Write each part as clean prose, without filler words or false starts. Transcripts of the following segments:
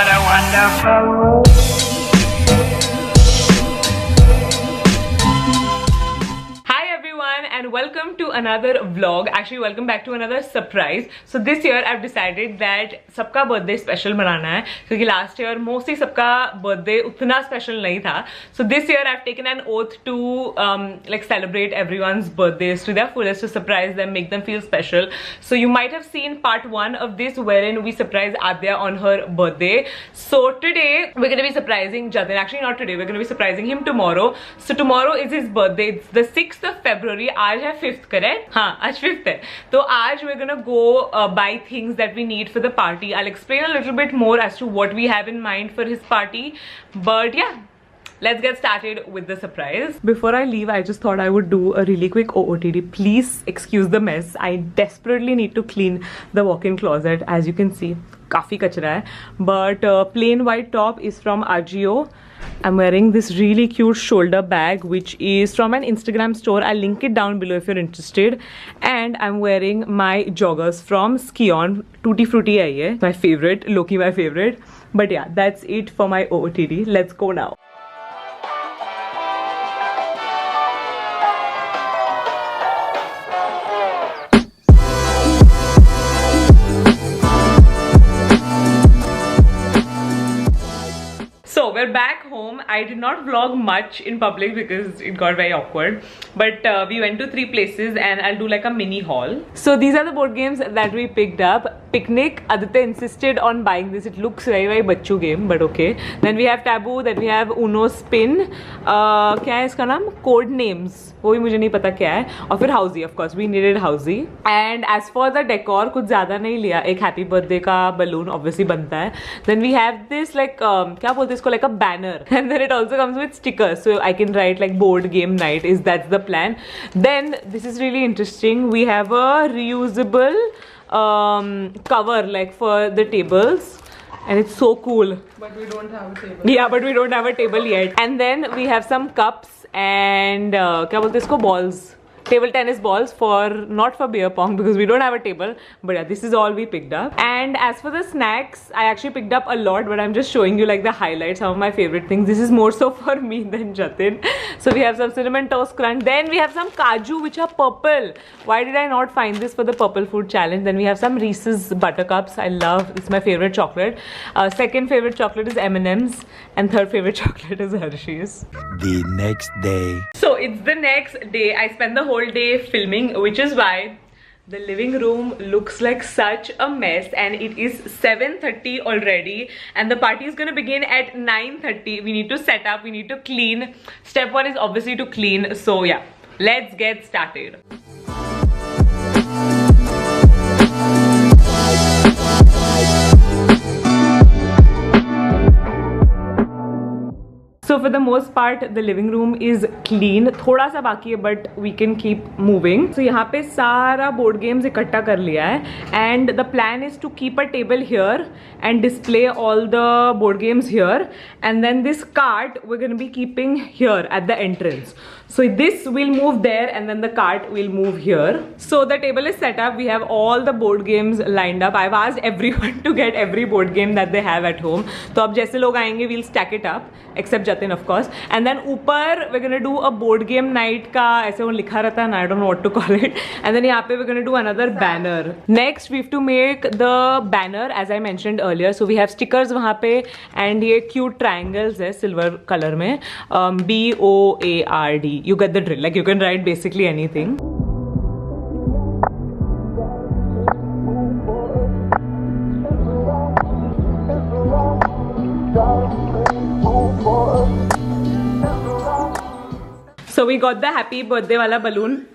What a wonderful world. And welcome to another vlog. Actually, welcome back to another surprise. So this year I've decided that सबका birthday special मनाना है, क्योंकि last year mostly सबका birthday उतना special नहीं था. So this year I've taken an oath to like celebrate everyone's birthdays to their fullest, to surprise them, make them feel special. So you might have seen part 1 of this, wherein we surprise Adya on her birthday. So today we're going to be surprising Jatin. Actually not today, we're going to be surprising him tomorrow. So tomorrow is his birthday. It's the 6th of February. आज है 5th, correct? हाँ, आज 5th है. तो आज we're gonna go buy things that we need for the party. I'll explain a little bit more as to what we have in mind for his party. But yeah, let's get started with the surprise. Before I leave, I just thought I would do a really quick OOTD. Please excuse the mess. I desperately need to clean the walk-in closet. As you can see, काफी कचरा है. But plain white top is from Ajio. I'm wearing this really cute shoulder bag, which is from an Instagram store. I'll link it down below if you're interested. And I'm wearing my joggers from Skion. Tutti Frutti hai ye. My favorite, Loki my favorite. But yeah, that's it for my OOTD. Let's go now. So we're back home. I did not vlog much in public because it got very awkward, but we went to 3 places and I'll do like a mini haul. So these are the board games that we picked up. Picnic, Aditya insisted on buying this. It looks very bachchu game, but okay. Then we have Taboo, then we have Uno Spin. क्या है इसका नाम? Code Names. वो भी मुझे नहीं पता क्या है. और फिर Housey, of course, we needed Housey. And as for the decor, कुछ ज़्यादा नहीं लिया. एक happy birthday का balloon obviously बनता है. Then we have this like क्या बोलते हैं इसको, like a banner. And then it also comes with stickers, so I can write like board game night. That's the plan. Then this is really interesting. We have a reusable cover like for the tables, and it's so cool. But we don't have a table. Yeah, but we don't have a table yet. And then we have some cups and क्या बोलते हैं इसको, balls. Table tennis balls, for not for beer pong because we don't have a table, but yeah, this is all we picked up. And as for the snacks, I actually picked up a lot, but I'm just showing you like the highlights, some of my favorite things. This is more so for me than Jatin. So we have some cinnamon toast crunch, then we have some kaju which are purple. Why did I not find this for the purple food challenge? Then we have some Reese's buttercups. I love, it's my favorite chocolate. Second favorite chocolate is M&M's, and third favorite chocolate is Hershey's. The next day. So it's the next day. I spent the whole day filming, which is why the living room looks like such a mess, and it is 7:30 already and the party is going to begin at 9:30. We need to set up, we need to clean. Step 1 is obviously to clean. So yeah, let's get started. So for the most part, the living room is clean. थोड़ा सा बाकी है, but we can keep moving. So यहाँ पे सारा board games इकट्ठा कर लिया है, and the plan is to keep a table here and display all the board games here, and then this cart we're going to be keeping here at the entrance. So this will move there, and then the cart will move here. So the table is set up. We have all the board games lined up. I've asked everyone to get every board game that they have at home. तो अब जैसे लोग आएंगे, we'll stack it up, except Jatin of course. And then ऊपर we're gonna do a board game night का, ऐसे वो लिखा रहता है, I don't know what to call it. And then यहाँ पे we're gonna do another banner. Next we have to make the banner as I mentioned earlier. So we have stickers वहाँ पे, and ये cute triangles है silver color में, BOARD. You get the drill. Like you can write basically anything. So we got the happy birthday wala balloon.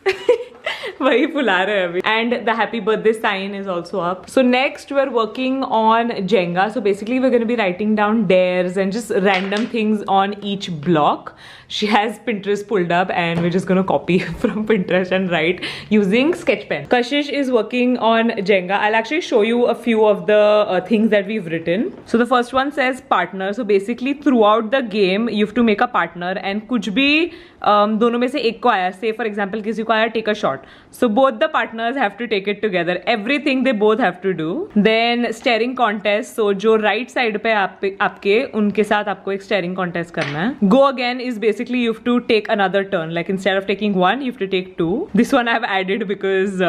वही फुला रहे हैं अभी. And the happy birthday sign is also up. So next we're working on Jenga. So basically we're going to be writing down dares and just random things on each block. She has Pinterest pulled up and we're just going to copy from Pinterest and write using sketch pen. Kashish is working on Jenga. I'll actually show you a few of the things that we've written. So the first one says partner. So basically throughout the game you have to make a partner, and कुछ भी दोनों में से एक को आया, say for example किसी को आया take a shot, So both the partners have to take it together. Everything they both have to do. Then staring contest. So जो right side पे आपके उनके साथ आपको एक staring contest करना है. Go again is basically you have to take another turn. Like instead of taking one, you have to take two. This one I have added because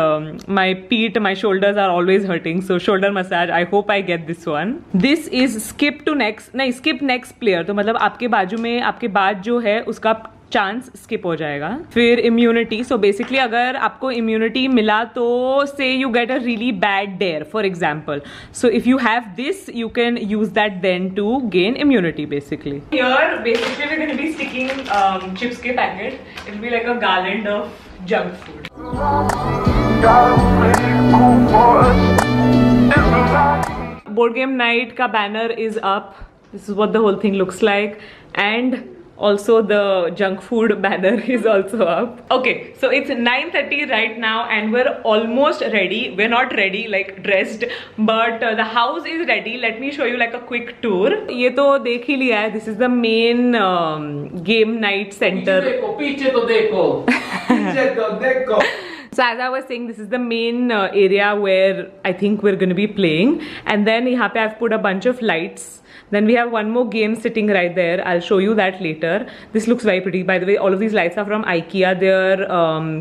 my shoulders are always hurting. So shoulder massage. I hope I get this one. This is skip to next. नहीं skip next player. तो मतलब आपके बाजू में आपके बाद जो है उसका चांस स्किप हो जाएगा. फिर इम्यूनिटी. सो बेसिकली अगर आपको इम्यूनिटी मिला तो say you get a really bad dare for example. So if you have this you can use that then to gain immunity basically. Here basically we gonna be sticking chips के packet. It will be like a garland of junk food. Board game night का banner is up. This is what the whole thing looks like, and also the junk food banner is also up. Okay, so it's 9:30 right now and we're almost ready. We're not ready like dressed, but the house is ready. Let me show you like a quick tour. ये तो देख ही लिया है. This is the main game night center. पीछे तो देखो पीछे तो देखो. So as I was saying, this is the main area where I think we're going to be playing. And then यहाँ पे I've put a bunch of lights. Then we have one more game sitting right there. I'll show you that later. This looks very pretty. By the way, all of these lights are from IKEA. They're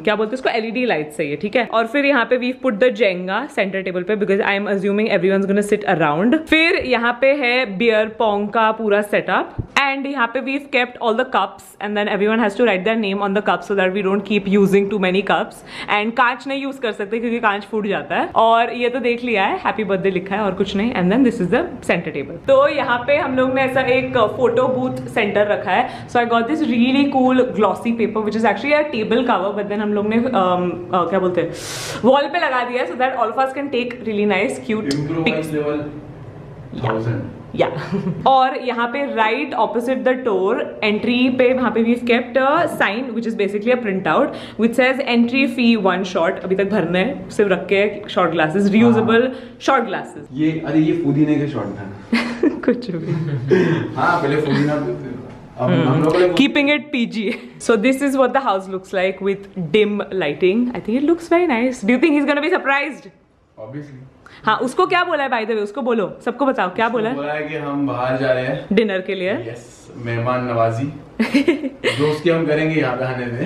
क्या बोलते हैं उसको LED lights है ये, ठीक है. और फिर यहाँ पे we've put the Jenga center table पे because I'm assuming everyone's gonna sit around. फिर यहाँ पे है beer pong का पूरा setup. And यहाँ पे we've kept all the cups and then everyone has to write their name on the cups so that we don't keep using too many cups. And कांच नहीं use कर सकते क्योंकि कांच फूट जाता है. और ये तो देख लिया है, हैप्पी बर्थडे लिखा है और कुछ नहीं. And then this is the center table. तो यहाँ पे हम लोग ने ऐसा एक फोटो बूथ सेंटर रखा है. So I got this really cool glossy paper which is actually a table cover, but then हम लोग ने क्या बोलते हैं वॉल पे लगा दिया है so that all of us can take really nice cute pics. या और यहाँ पे right opposite the door entry पे वहाँ पे we kept a sign which is basically a print out which says entry fee 1 shot. अभी तक भरना है, सिर्फ रख के short glasses, reusable short glasses. ये अरे ये पुदीने के शॉट था. कुछ भी. हाँ पहले पुदीना. Keeping it PG. So this is what the house looks like with dim lighting. I think it looks very nice. Do you think he's gonna be surprised? Obviously. हाँ उसको क्या बोला है बाय द वे, उसको बोलो, सबको बताओ क्या बोला है. बोला है कि हम बाहर जा रहे हैं डिनर के लिए. यस, मेहमान नवाजी दोस्त की हम करेंगे यहाँ पे आने में.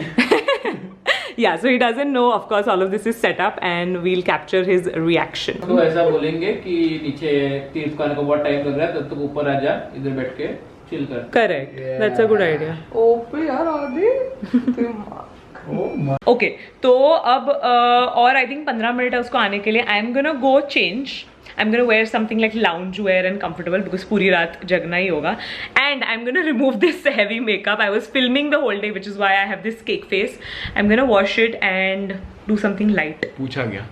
Yeah, so he doesn't know, of course, all of this is set up and we'll capture his reaction. तो ऐसा बोलेंगे कि नीचे तीर्थ खाने को बहुत टाइम लग रहा है, तब तक ऊपर आ जा, इधर बैठ के चिल कर. Correct. Yeah. That's a good idea. ओपे यार आदि. ओके तो अब और आई थिंक 15 मिनट है उसको आने के लिए. I am gonna go change. I'm gonna wear something like lounge wear and comfortable because पूरी रात जगना ही होगा. And I'm gonna remove this heavy makeup. I was filming the whole day, which is why I have this cake face. I'm gonna wash it and do something light. पूछा गया.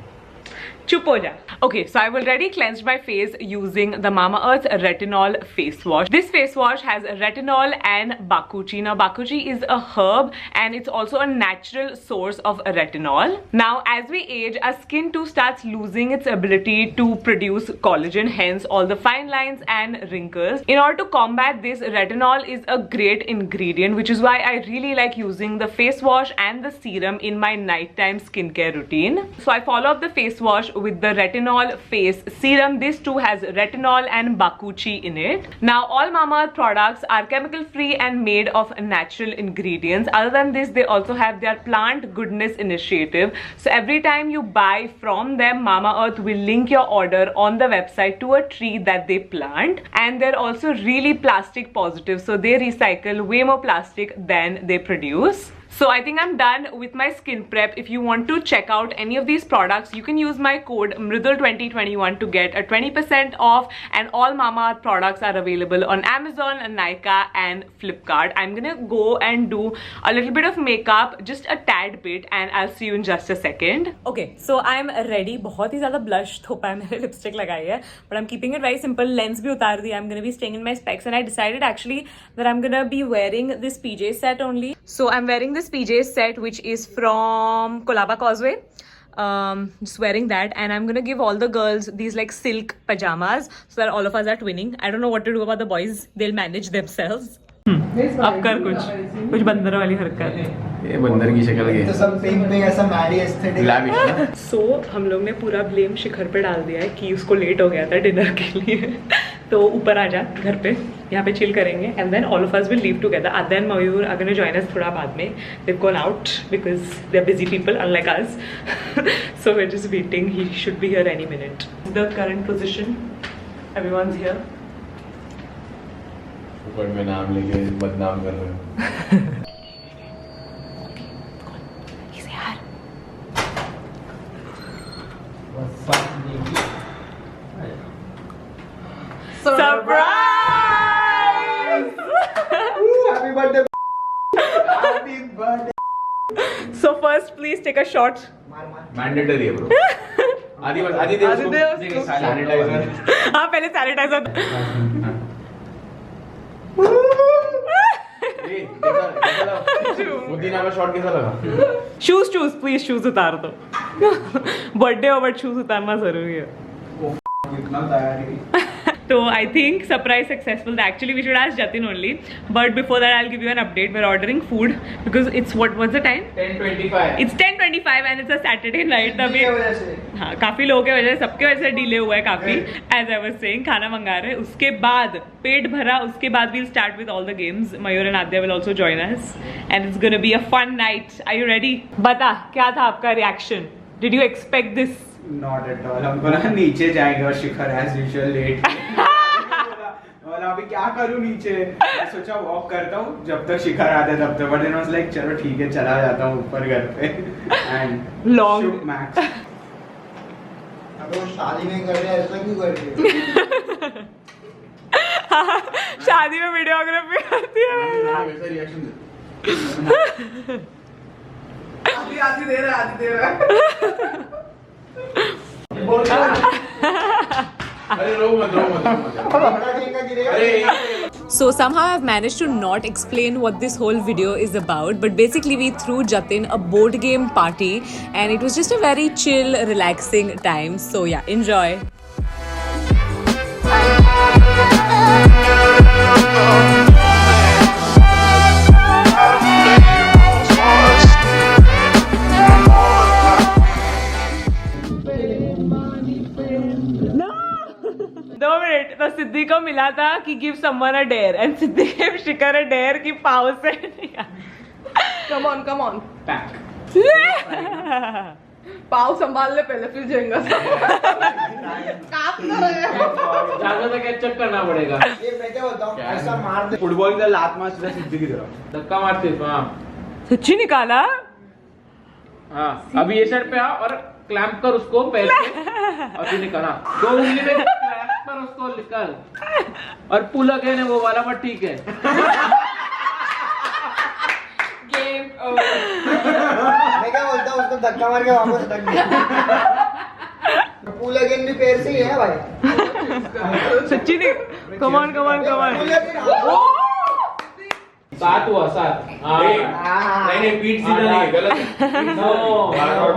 चुप हो जा. Okay, so I've already cleansed my face using the Mamaearth Retinol face wash. This face wash has retinol and bakuchi. Now bakuchi is a herb and it's also a natural source of retinol. Now as we age, our skin too starts losing its ability to produce collagen, hence all the fine lines and wrinkles. In order to combat this, retinol is a great ingredient, which is why I really like using the face wash and the serum in my nighttime skincare routine. So I follow up the face wash with the retinol face serum. This too has retinol and bakuchi in it. Now all Mamaearth products are chemical free and made of natural ingredients. Other than this, they also have their plant goodness initiative. So every time you buy from them, Mamaearth will link your order on the website to a tree that they plant. And they're also really plastic positive, so they recycle way more plastic than they produce. So I think I'm done with my skin prep. If you want to check out any of these products, you can use my code MRIDUL2021 to get a 20% off, and all Mamaearth products are available on Amazon, Nykaa and Flipkart. I'm gonna go and do a little bit of makeup, just a tad bit, and I'll see you in just a second. Okay, so I'm ready. बहुत ही ज़्यादा blush थोपा है मैंने, lipstick लगाई है, but I'm keeping it very simple. Lens भी उतार दिया. I'm gonna be staying in my specs, and I decided actually that I'm gonna be wearing this PJ set only. So I'm wearing this PJ set which is from Colaba Causeway. Just wearing that, and I'm gonna give all the girls these like silk pajamas so that all of us are twinning. I don't know what to do about the boys. They'll manage themselves. अब कर कुछ बंदर वाली हरकत. ये बंदर की शक्ल तो सब पिंक पिंक ऐसा मैडी एस्थेटिक लाविश ना। सो हम लोग ने पूरा ब्लेम शिखर पे डाल दिया है कि उसको लेट हो गया था डिनर के लिए तो ऊपर आ जा घर पे, यहाँ पे चिल करेंगे and then all of us will leave together. Aadya and Mayur are gonna join us थोड़ा बाद में. They've gone out because they're busy people unlike us. So we're just waiting. He should be here any minute. The current position, everyone's here. ऊपर में नाम लेके बदनाम कर रहे हो. He's here. Surprise! Happy birthday happy birthday. So first, please take a shot. Mandatory है bro. आदि दे उसको सैनिटाइजर. हाँ पहले सैनिटाइजर. पुदीना का शॉट कैसा लगा? शूज प्लीज शूज उतार दो. बर्थडे हो बट शूज उतारना जरूरी है. कितना तैयारी. So I think surprise successful. Actually we should ask Jatin only. But before that I'll give you an update. We're ordering food because it's what's the time? 10:25. It's 10:25 and it's a Saturday night. की वजह से हाँ काफी लोगों की वजह से सबके वजह से डिले हुआ है काफी. As I was saying खाना मंगा रहे हैं. उसके बाद पेट भरा. उसके बाद we'll start with all the games. Mayur and Adya will also join us and it's gonna be a fun night. Are you ready? बता क्या था आपका reaction? Did you expect this? Not at all. हमको ना नीचे जाएंगे और शिखर as usual late. और अभी क्या करूं नीचे. मैं सोचा वॉक करता हूं जब तक शिखर आते तब तक. बट देन वाज लाइक चलो ठीक है चला जाता हूं ऊपर घर पे. And Long. मैक्स. अगर वो शादी नहीं कर रहे ऐसा क्यों कर रही है. शादी में वीडियोग्राफी करती है. वैसा रिएक्शन दे. आधी दे रहा अरे रो मत. अरे So somehow I've managed to not explain what this whole video is about, but basically we threw Jatin a board game party and it was just a very chill, relaxing time. So yeah, enjoy. दो मिनट तो सिद्धि को मिला था कि give someone a dare and Siddhi give Shikhar a dare की पाव से कम ऑन Pack. पाव संभाल ले पहले फिर जाएगा. काम कर रहे हैं. ज्यादा तो कैचअप करना पड़ेगा. ये मैं क्या बोलता हूं ऐसा मार दे. फुटबॉल की लात मार सीधा सिद्धि की तरफ. धक्का मारते. हाँ सच्ची निकाला. हाँ अभी ये साइड पे आ और क्लैंप कर उसको पैर से. अभी निकाला 2 उंगली में क्लैंप कर उसको निकाल. और पुल अगेन है वो वाला बट ठीक है. Game over. मैं क्या बोलता हूं उसको धक्का मार के वापस रख दे. पूल अगेन भी पैर से ही है भाई. सच्ची नहीं. कम ऑन सात हुआ 7. नहीं पीठ सीधा नहीं है गलत है.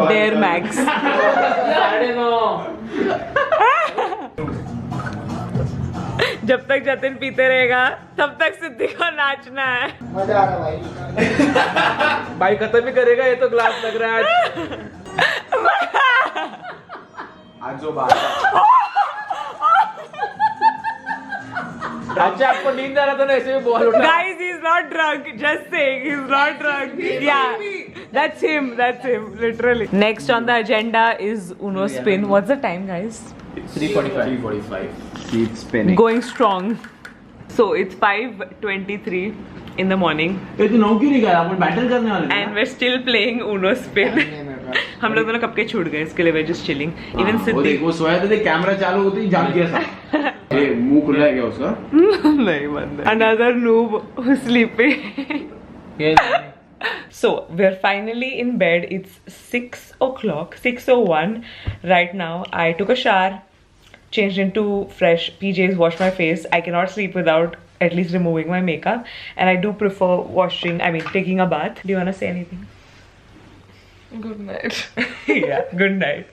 Dare max. 9:30. जब तक जतिन पीते रहेगा तब तक सिद्धि को नाचना है. मजा आ रहा भाई. भाई खत्म ही करेगा ये तो ग्लास लग रहा है आज जो बात अच्छा आपको नींद आ रहा था ना ऐसे भी बॉल उठा. Guys, he's not drunk. Just saying, he's not drunk. Yeah, that's him. Literally. Next on the agenda is Uno spin. What's the time, guys? 3:45. keep spinning. Going strong. So it's 5:23 in the morning. ये तो 9 क्यों नहीं गया? अपन battle करने वाले थे. And we're still playing Uno spin. हम लोग दोनों कब के छूट गए इसके लिए we're just chilling. Even वो सिद्धि. देख वो सोया था कैमरा चालू होते ही जाग गया था. ये मुंह खुला है क्या उसका? नहीं बंद है. Another noob who's sleeping. So we're finally in bed. It's 6 o'clock, 6:01 right now. I took a shower, changed into fresh PJs, washed my face. I cannot sleep without at least removing my makeup, and I do prefer taking a bath. Do you want to say anything? Good night. Yeah, good night.